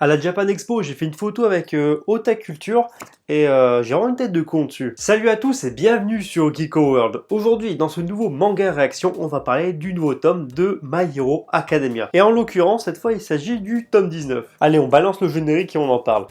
À la Japan Expo, j'ai fait une photo avec Otaku Culture et j'ai vraiment une tête de con dessus. Salut à tous et bienvenue sur Geeko World. Aujourd'hui, dans ce nouveau manga réaction, on va parler du nouveau tome de My Hero Academia. Et en l'occurrence, cette fois, il s'agit du tome 19. Allez, on balance le générique et on en parle.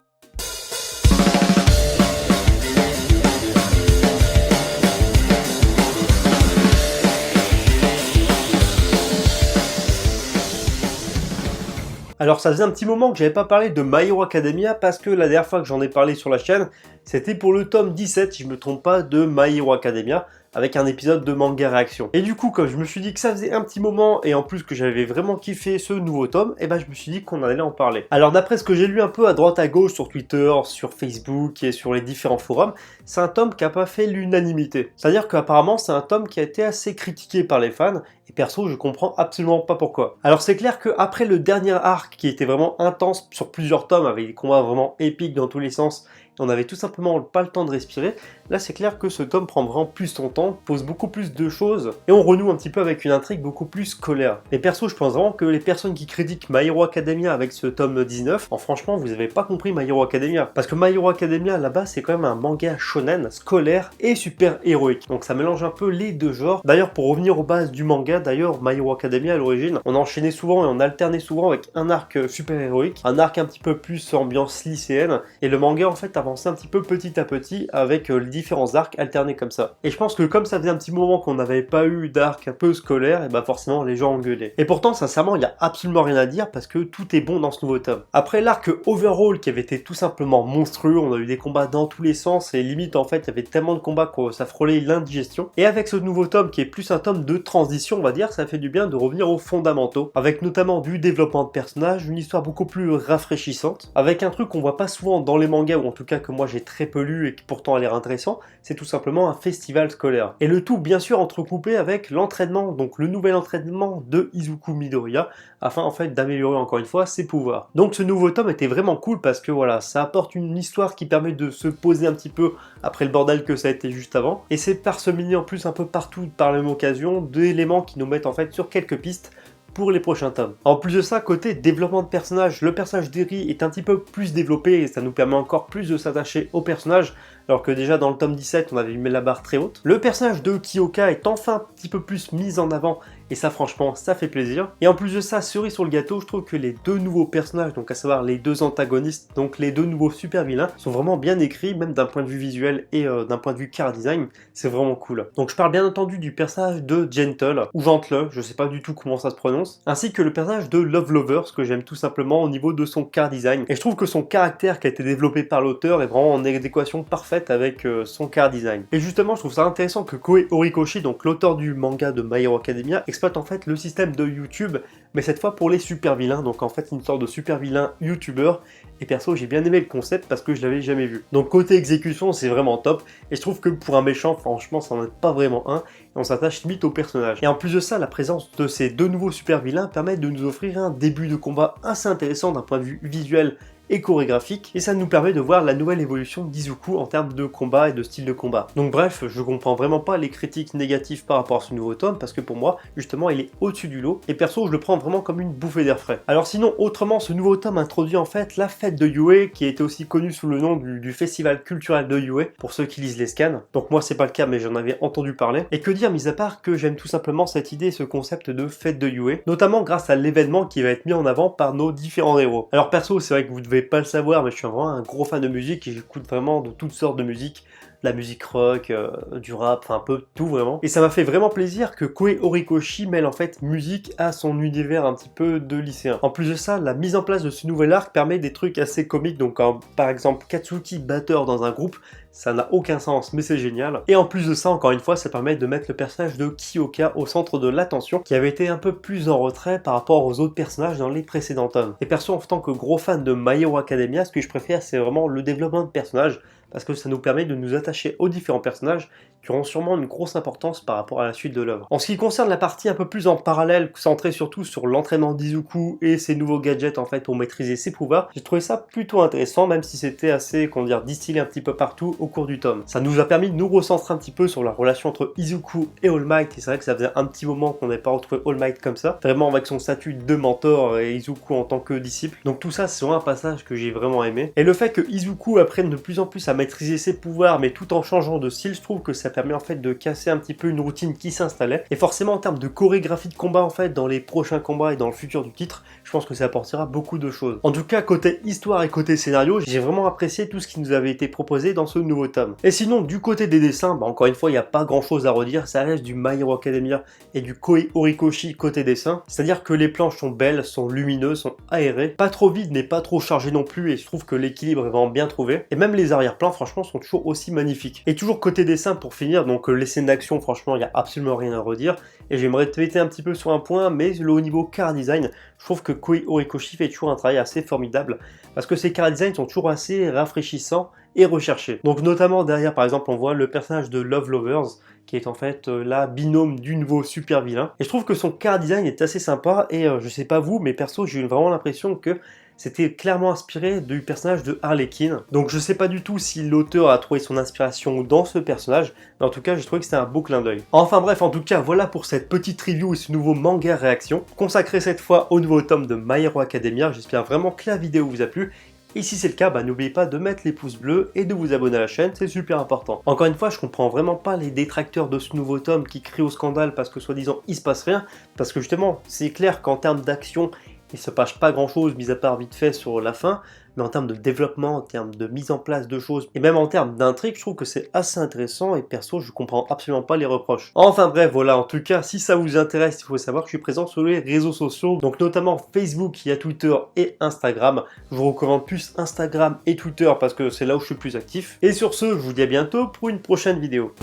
Alors ça faisait un petit moment que j'avais pas parlé de My Hero Academia parce que la dernière fois que j'en ai parlé sur la chaîne, c'était pour le tome 17, si je me trompe pas, de My Hero Academia, avec un épisode de manga réaction. Et du coup, comme je me suis dit que ça faisait un petit moment, et en plus que j'avais vraiment kiffé ce nouveau tome, et ben je me suis dit qu'on allait en parler. Alors d'après ce que j'ai lu un peu à droite à gauche sur Twitter, sur Facebook et sur les différents forums, c'est un tome qui a pas fait l'unanimité. C'est-à-dire qu'apparemment c'est un tome qui a été assez critiqué par les fans, et perso je comprends absolument pas pourquoi. Alors c'est clair qu'après le dernier arc qui était vraiment intense sur plusieurs tomes, avec des combats vraiment épiques dans tous les sens, on avait tout simplement pas le temps de respirer. Là, c'est clair que ce tome prend vraiment plus son temps, pose beaucoup plus de choses, et on renoue un petit peu avec une intrigue beaucoup plus scolaire. Mais perso, je pense vraiment que les personnes qui critiquent My Hero Academia avec ce tome 19, franchement, vous avez pas compris My Hero Academia. Parce que My Hero Academia, là-bas, c'est quand même un manga shonen, scolaire et super héroïque. Donc ça mélange un peu les deux genres. D'ailleurs, pour revenir aux bases du manga, My Hero Academia, à l'origine, on enchaînait souvent et on alternait souvent avec un arc super héroïque, un arc un petit peu plus ambiance lycéenne, et le manga, en fait, avançait un petit peu petit à petit avec les différents arcs alternés comme ça. Et je pense que comme ça faisait un petit moment qu'on n'avait pas eu d'arc un peu scolaire, et bah forcément les gens engueulaient. Et pourtant, sincèrement, il n'y a absolument rien à dire parce que tout est bon dans ce nouveau tome. Après l'arc Overhaul qui avait été tout simplement monstrueux, on a eu des combats dans tous les sens et limite en fait il y avait tellement de combats que ça frôlait l'indigestion. Et avec ce nouveau tome qui est plus un tome de transition, on va dire, ça fait du bien de revenir aux fondamentaux, avec notamment du développement de personnages, une histoire beaucoup plus rafraîchissante, avec un truc qu'on voit pas souvent dans les mangas, ou en tout cas que moi j'ai très peu lu et qui pourtant a l'air intéressant, c'est tout simplement un festival scolaire. Et le tout bien sûr entrecoupé avec l'entraînement, donc le nouvel entraînement de Izuku Midoriya, afin en fait d'améliorer encore une fois ses pouvoirs. Donc ce nouveau tome était vraiment cool parce que voilà, ça apporte une histoire qui permet de se poser un petit peu après le bordel que ça a été juste avant, et c'est parsemé en plus un peu partout par la même occasion d'éléments qui nous mettent en fait sur quelques pistes pour les prochains tomes. En plus de ça, côté développement de personnage, le personnage d'Eri est un petit peu plus développé et ça nous permet encore plus de s'attacher au personnage, alors que déjà dans le tome 17 on avait mis la barre très haute. Le personnage de Kyoka est enfin un petit peu plus mis en avant et ça franchement ça fait plaisir. Et en plus de ça, cerise sur le gâteau, je trouve que les deux nouveaux personnages, donc à savoir les deux antagonistes, donc les deux nouveaux super vilains, sont vraiment bien écrits, même d'un point de vue visuel et d'un point de vue car design, c'est vraiment cool. Donc je parle bien entendu du personnage de Gentle, ou Gentle, je sais pas du tout comment ça se prononce, ainsi que le personnage de Love Lover, ce que j'aime tout simplement au niveau de son car design. Et je trouve que son caractère qui a été développé par l'auteur est vraiment en adéquation parfaite avec son car design. Et justement, je trouve ça intéressant que Koei Horikoshi, donc l'auteur du manga de My Hero Academia, exploite en fait le système de YouTube, mais cette fois pour les super vilains, donc en fait une sorte de super vilain youtubeur. Et perso, j'ai bien aimé le concept parce que je l'avais jamais vu. Donc côté exécution, c'est vraiment top. Et je trouve que pour un méchant, franchement, ça n'en est pas vraiment un. Et on s'attache limite au personnage. Et en plus de ça, la présence de ces deux nouveaux super vilains permet de nous offrir un début de combat assez intéressant d'un point de vue visuel et chorégraphique, et ça nous permet de voir la nouvelle évolution d'Izuku en termes de combat et de style de combat. Donc bref, je comprends vraiment pas les critiques négatives par rapport à ce nouveau tome, parce que pour moi, justement, il est au-dessus du lot, et perso, je le prends vraiment comme une bouffée d'air frais. Alors sinon, autrement, ce nouveau tome introduit en fait la fête de Yue, qui était aussi connue sous le nom du festival culturel de Yue, pour ceux qui lisent les scans. Donc moi, c'est pas le cas, mais j'en avais entendu parler. Et que dire, mis à part que j'aime tout simplement cette idée, ce concept de fête de Yue, notamment grâce à l'événement qui va être mis en avant par nos différents héros. Alors perso, c'est vrai que vous devez pas le savoir, mais je suis vraiment un gros fan de musique et j'écoute vraiment de toutes sortes de musique, la musique rock, du rap, enfin un peu tout vraiment. Et ça m'a fait vraiment plaisir que Koei Horikoshi mêle en fait musique à son univers un petit peu de lycéen. En plus de ça, la mise en place de ce nouvel arc permet des trucs assez comiques, donc par exemple Katsuki batteur dans un groupe, ça n'a aucun sens, mais c'est génial. Et en plus de ça, encore une fois, ça permet de mettre le personnage de Kyoka au centre de l'attention, qui avait été un peu plus en retrait par rapport aux autres personnages dans les précédents tomes. Et perso, en tant que gros fan de My Hero Academia, ce que je préfère, c'est vraiment le développement de personnages, parce que ça nous permet de nous attacher aux différents personnages qui auront sûrement une grosse importance par rapport à la suite de l'œuvre. En ce qui concerne la partie un peu plus en parallèle, centrée surtout sur l'entraînement d'Izuku et ses nouveaux gadgets en fait pour maîtriser ses pouvoirs, j'ai trouvé ça plutôt intéressant, même si c'était assez, comment dire, distillé un petit peu partout au cours du tome. Ça nous a permis de nous recentrer un petit peu sur la relation entre Izuku et All Might, et c'est vrai que ça faisait un petit moment qu'on n'avait pas retrouvé All Might comme ça, vraiment avec son statut de mentor et Izuku en tant que disciple. Donc tout ça, c'est vraiment un passage que j'ai vraiment aimé. Et le fait que Izuku apprenne de plus en plus à maîtriser ses pouvoirs, mais tout en changeant de style, je trouve que ça permet en fait de casser un petit peu une routine qui s'installait. Et forcément en termes de chorégraphie de combat en fait, dans les prochains combats et dans le futur du titre, je pense que ça apportera beaucoup de choses. En tout cas, côté histoire et côté scénario, j'ai vraiment apprécié tout ce qui nous avait été proposé dans ce nouveau tome. Et sinon, du côté des dessins, encore une fois, il n'y a pas grand chose à redire, ça reste du My Hero Academia et du Koei Horikoshi côté dessin, c'est-à-dire que les planches sont belles, sont lumineuses, sont aérées, pas trop vides mais pas trop chargées non plus, et je trouve que l'équilibre est vraiment bien trouvé. Et même les arrière-plans, franchement, sont toujours aussi magnifiques. Et toujours côté dessin pour finir, donc les scènes d'action, franchement, il n'y a absolument rien à redire. Et j'aimerais te péter un petit peu sur un point, mais au niveau car design, je trouve que Koei Horikoshi fait toujours un travail assez formidable, parce que ses car designs sont toujours assez rafraîchissants et recherchés. Donc notamment derrière, par exemple, on voit le personnage de Love Lovers, qui est en fait la binôme du nouveau super vilain. Et je trouve que son car design est assez sympa, et je sais pas vous, mais perso, j'ai eu vraiment l'impression que c'était clairement inspiré du personnage de Harley Quinn. Donc je sais pas du tout si l'auteur a trouvé son inspiration dans ce personnage, mais en tout cas j'ai trouvé que c'était un beau clin d'œil. Enfin bref, en tout cas voilà pour cette petite review et ce nouveau manga réaction, consacré cette fois au nouveau tome de My Hero Academia. J'espère vraiment que la vidéo vous a plu. Et si c'est le cas, n'oubliez pas de mettre les pouces bleus et de vous abonner à la chaîne, c'est super important. Encore une fois, je comprends vraiment pas les détracteurs de ce nouveau tome qui crient au scandale parce que soi-disant il se passe rien, parce que justement, c'est clair qu'en termes d'action, il se passe pas grand chose, mis à part vite fait sur la fin, mais en termes de développement, en termes de mise en place de choses, et même en termes d'intrigue, je trouve que c'est assez intéressant, et perso, je comprends absolument pas les reproches. Enfin bref, voilà, en tout cas, si ça vous intéresse, il faut savoir que je suis présent sur les réseaux sociaux, donc notamment Facebook, il y a Twitter et Instagram. Je vous recommande plus Instagram et Twitter parce que c'est là où je suis le plus actif. Et sur ce, je vous dis à bientôt pour une prochaine vidéo.